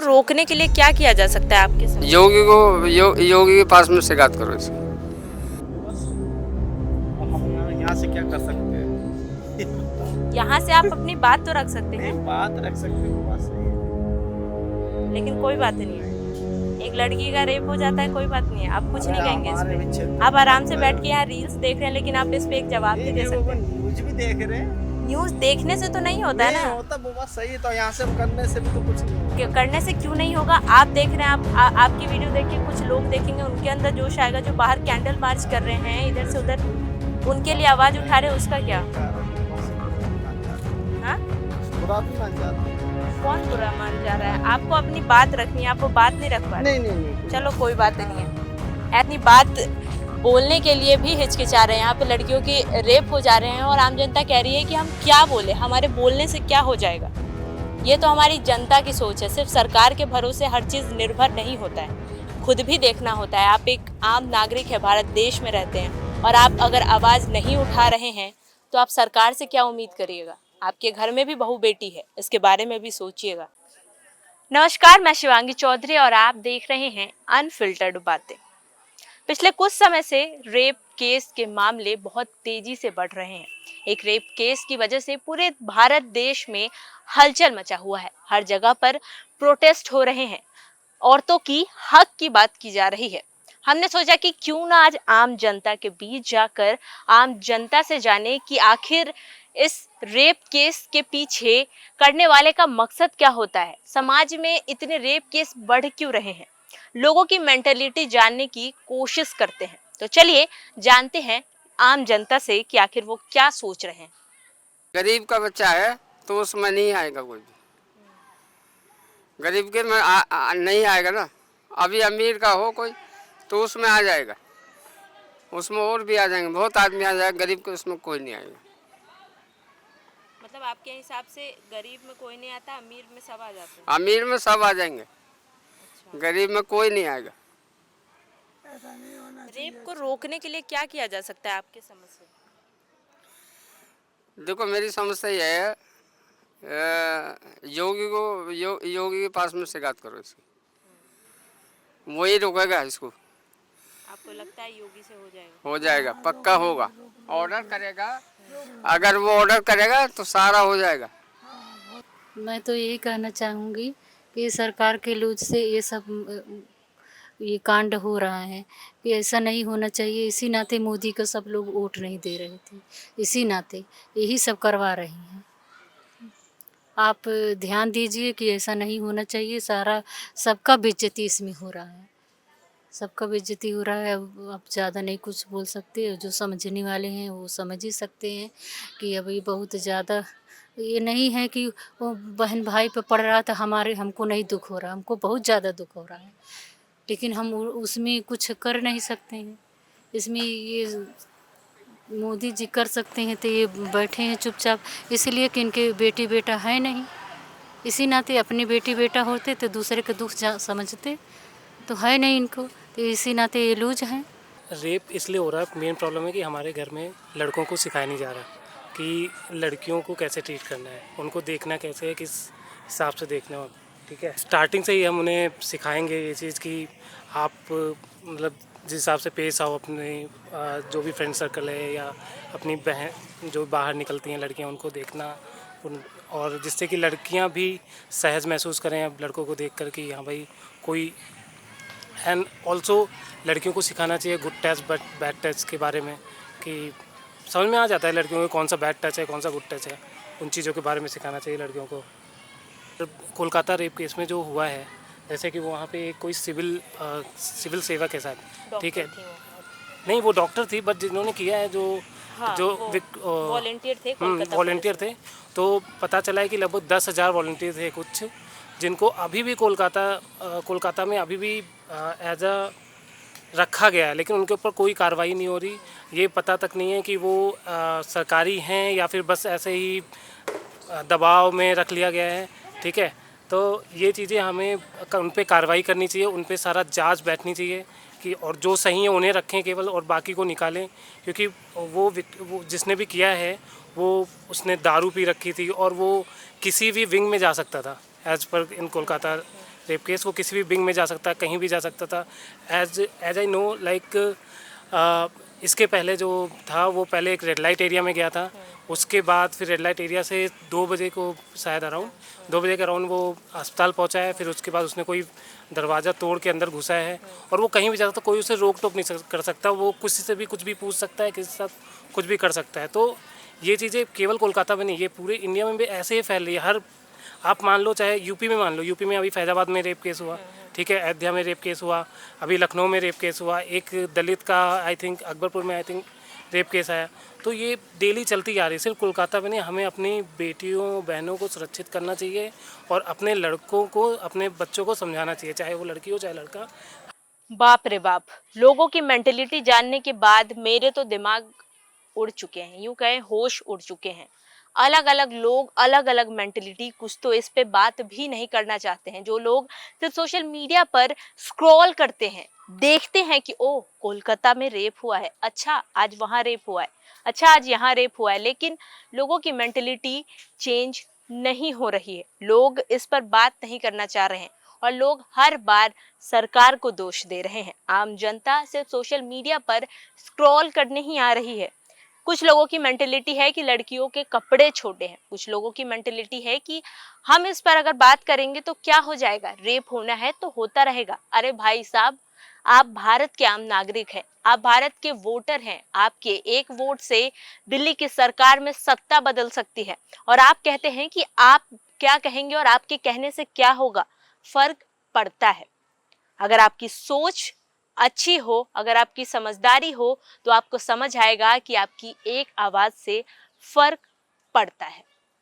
रोकने के लिए क्या किया जा सकता है आपके समझ? योगी के पास में शिकायत करो इसकी। बस अब हम यहाँ से क्या कर सकते हैं? यहाँ से आप अपनी बात तो रख सकते हैं, नहीं, बात रख सकते हो, बात सही है। लेकिन कोई बात नहीं है। एक लड़की का रेप हो जाता है, कोई बात नहीं है, आप कुछ नहीं कहेंगे इस हमारे भी पे। क्षेत्र आप आराम से में बैठ के यहाँ रील्स देख रहे हैं, लेकिन आप इस पे एक जवाब नहीं दे वो सकते। न्यूज भी देख रहे हैं। न्यूज देखने से तो नहीं होता है नहीं ना। होता, वो बात सही है, तो यहाँ से करने से भी तो कुछ नहीं होगा। करने से क्यों नहीं होगा? आप देख रहे हैं, आपकी वीडियो देख के कुछ लोग देखेंगे, उनके अंदर जोश आएगा, जो बाहर कैंडल मार्च कर रहे हैं इधर से उधर, उनके लिए आवाज उठा रहे हैं, उसका क्या? हाँ? बुरा भी मान जाते हैं। कौन बुरा मान जा रहा है? आपको अपनी बात रखनी है, आप वो बात नहीं रख पा रहे। नहीं चलो कोई बात नहीं है। अपनी बात बोलने के लिए भी हिचकिचा रहे हैं। यहाँ पे लड़कियों की रेप हो जा रहे हैं और आम जनता कह रही है कि हम क्या बोले, हमारे बोलने से क्या हो जाएगा। ये तो हमारी जनता की सोच है। सिर्फ सरकार के भरोसे हर चीज़ निर्भर नहीं होता है, खुद भी देखना होता है। आप एक आम नागरिक है, भारत देश में रहते हैं, और आप अगर आवाज़ नहीं उठा रहे हैं तो आप सरकार से क्या उम्मीद करिएगा? आपके घर में भी बहू बेटी है, इसके बारे में भी सोचिएगा। नमस्कार, मैं शिवांगी चौधरी और आप देख रहे हैं अनफिल्टर्ड बातें। पिछले कुछ समय से रेप केस के मामले बहुत तेजी से बढ़ रहे हैं। एक रेप केस की वजह से पूरे भारत देश में हलचल मचा हुआ है। हर जगह पर प्रोटेस्ट हो रहे हैं, औरतों की हक की बात की जा रही है। हमने सोचा कि क्यों ना आज आम जनता के बीच जाकर आम जनता से जाने कि आखिर इस रेप केस के पीछे करने वाले का मकसद क्या होता है, समाज में इतने रेप केस बढ़ क्यों रहे हैं, लोगों की मेंटेलिटी जानने की कोशिश करते हैं। तो चलिए जानते हैं आम जनता से कि आखिर वो क्या सोच रहे हैं। गरीब का बच्चा है तो उसमें नहीं आएगा कोई भी। गरीब के में नहीं आएगा ना। अभी अमीर का हो कोई तो उसमें आ जाएगा, उसमें और भी आ जाएंगे, बहुत आदमी आ जाएगा। गरीब के उसमें कोई नहीं आएगा। मतलब आपके हिसाब से गरीब में कोई नहीं आता, अमीर में सब आ जाते हैं। अमीर में सब आ जाएंगे, गरीब में कोई नहीं आएगा। रेप को रोकने के लिए क्या किया जा सकता है आपके समझ से? देखो मेरी समस्या यह है, योगी के पास में शिकायत करो इसकी, वही रोकेगा इसको। आपको लगता है योगी से हो जाएगा? हो जाएगा, पक्का होगा। ऑर्डर करेगा, अगर वो ऑर्डर करेगा तो सारा हो जाएगा। मैं तो यही कहना चाहूँगी कि सरकार के लूज से ये सब ये कांड हो रहा है कि ऐसा नहीं होना चाहिए। इसी नाते मोदी को सब लोग वोट नहीं दे रहे थे, इसी नाते यही सब करवा रही हैं। आप ध्यान दीजिए कि ऐसा नहीं होना चाहिए। सारा सबका बेइज्जती इसमें हो रहा है, सबका बेइज्जती हो रहा है। अब आप ज़्यादा नहीं कुछ बोल सकते, जो समझने वाले हैं वो समझ ही सकते हैं कि अभी बहुत ज़्यादा ये नहीं है कि वो बहन भाई पे पड़ रहा था, हमको नहीं दुख हो रहा, हमको बहुत ज़्यादा दुख हो रहा है, लेकिन हम उसमें कुछ कर नहीं सकते हैं। इसमें ये मोदी जी कर सकते हैं तो ये बैठे हैं चुपचाप, इसलिए कि इनके बेटी बेटा है नहीं। इसी नाते अपने बेटी बेटा होते तो दूसरे का दुख समझते, तो है नहीं इनको, तो इसी नाते ये लूज हैं। रेप इसलिए हो रहा है, मेन प्रॉब्लम है कि हमारे घर में लड़कों को सिखाया नहीं जा रहा कि लड़कियों को कैसे ट्रीट करना है, उनको देखना कैसे है, किस हिसाब से देखना है। ठीक है, स्टार्टिंग से ही हम उन्हें सिखाएंगे ये चीज़ कि आप मतलब जिस हिसाब से पेश आओ अपने जो भी फ्रेंड सर्कल है या अपनी बहन जो बाहर निकलती हैं लड़कियां, उनको देखना और जिससे कि लड़कियां भी सहज महसूस करें अब लड़कों को देख कर कि हाँ भाई कोई। एंड ऑल्सो लड़कियों को सिखाना चाहिए गुड टच बैड टच के बारे में, कि समझ में आ जाता है लड़कियों को कौन सा बैड टच है कौन सा गुड टच है, उन चीज़ों के बारे में सिखाना चाहिए लड़कियों को। कोलकाता रेप केस में जो हुआ है, जैसे कि वहाँ पे कोई सिविल सेवक के साथ, ठीक है, नहीं वो डॉक्टर थी, बट जिन्होंने किया है जो वॉलेंटियर थे, तो पता चला है कि लगभग 10,000 वॉलेंटियर थे कुछ, जिनको अभी भी कोलकाता में अभी भी एज अ रखा गया है, लेकिन उनके ऊपर कोई कार्रवाई नहीं हो रही। ये पता तक नहीं है कि वो सरकारी हैं या फिर बस ऐसे ही दबाव में रख लिया गया है। ठीक है, तो ये चीज़ें हमें उन पर कार्रवाई करनी चाहिए, उन पर सारा जांच बैठनी चाहिए कि और जो सही है उन्हें रखें केवल और बाकी को निकालें, क्योंकि वो जिसने भी किया है उसने दारू पी रखी थी और वो किसी भी विंग में जा सकता था एज पर इन कोलकाता रेप केस, वो किसी भी विंग में जा सकता है, कहीं भी जा सकता था। एज आई नो लाइक इसके पहले जो था वो पहले एक रेड लाइट एरिया में गया था, उसके बाद फिर रेड लाइट एरिया से 2 बजे को शायद अराउंड 2 बजे के अराउंड वो अस्पताल पहुंचा है। फिर उसके बाद उसने कोई दरवाज़ा तोड़ के अंदर घुसा है और वो कहीं भी जा सकता, कोई उसे रोक टोक नहीं कर सकता, वो किसी से भी कुछ भी पूछ सकता है, किसी के साथ कुछ भी कर सकता है। तो ये चीज़ें केवल कोलकाता में नहीं, ये पूरे इंडिया में भी ऐसे ही फैल रही है। हर आप मान लो, चाहे यूपी में मान लो, यूपी में अभी फैजाबाद में रेप केस हुआ, ठीक है, अयोध्या में रेप केस हुआ, अभी लखनऊ में रेप केस हुआ, एक दलित का आई थिंक अकबरपुर में आई थिंक रेप केस आया। तो ये डेली चलती आ रही है, सिर्फ कोलकाता में नहीं। हमें अपनी बेटियों बहनों को सुरक्षित करना चाहिए और अपने लड़कों को, अपने बच्चों को समझाना चाहिए, चाहे वो लड़की हो चाहे लड़का। बाप रे बाप, लोगों की मेंटेलिटी जानने के बाद मेरे तो दिमाग उड़ चुके हैं, यूं कहें होश उड़ चुके हैं। अलग अलग लोग, अलग अलग मेंटेलिटी, कुछ तो इस पे बात भी नहीं करना चाहते हैं। जो लोग सिर्फ सोशल मीडिया पर स्क्रॉल करते हैं, देखते हैं कि ओ कोलकाता में रेप हुआ है, अच्छा आज वहाँ रेप हुआ है, अच्छा आज यहाँ रेप हुआ है, लेकिन लोगों की मेंटेलिटी चेंज नहीं हो रही है। लोग इस पर बात नहीं करना चाह रहे हैं और लोग हर बार सरकार को दोष दे रहे हैं। आम जनता सिर्फ सोशल मीडिया पर स्क्रॉल करने ही आ रही है। कुछ लोगों की मेंटेलिटी है कि लड़कियों के कपड़े छोटे हैं, कुछ लोगों की मेंटेलिटी है कि हम इस पर अगर बात करेंगे तो क्या हो जाएगा, रेप होना है तो होता रहेगा। अरे भाई साहब, आप भारत के आम नागरिक हैं, आप भारत के वोटर हैं, आपके एक वोट से दिल्ली की सरकार में सत्ता बदल सकती है और आप कहते हैं कि आप क्या कहेंगे और आपके कहने से क्या होगा। फर्क पड़ता है। अगर आपकी सोच अच्छी हो, अगर आपकी समझदारी हो, तो आपको समझ आएगा कि आपकी एक आवाज से फर्क पड़ता है।